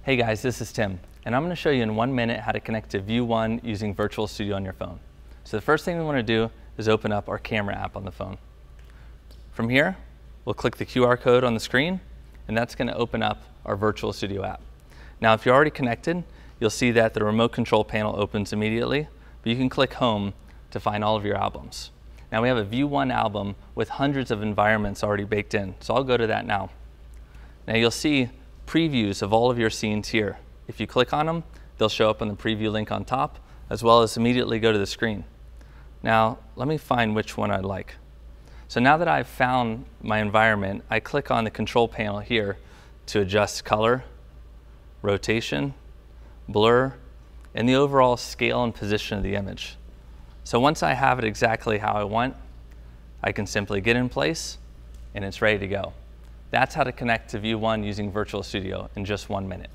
Hey guys, this is Tim, and I'm going to show you in 1 minute how to connect to View One using Virtual Studio on your phone. So the first thing we want to do is open up our camera app on the phone. From here, we'll click the QR code on the screen, and that's going to open up our Virtual Studio app. Now, if you're already connected, you'll see that the remote control panel opens immediately, but you can click Home to find all of your albums. Now we have a View One album with hundreds of environments already baked in, so I'll go to that now. Now you'll see previews of all of your scenes here. If you click on them, they'll show up on the preview link on top, as well as immediately go to the screen. Now, let me find which one I like. So now that I've found my environment, I click on the control panel here to adjust color, rotation, blur, and the overall scale and position of the image. So once I have it exactly how I want, I can simply get in place and it's ready to go. That's how to connect to View One using Virtual Studio in just 1 minute.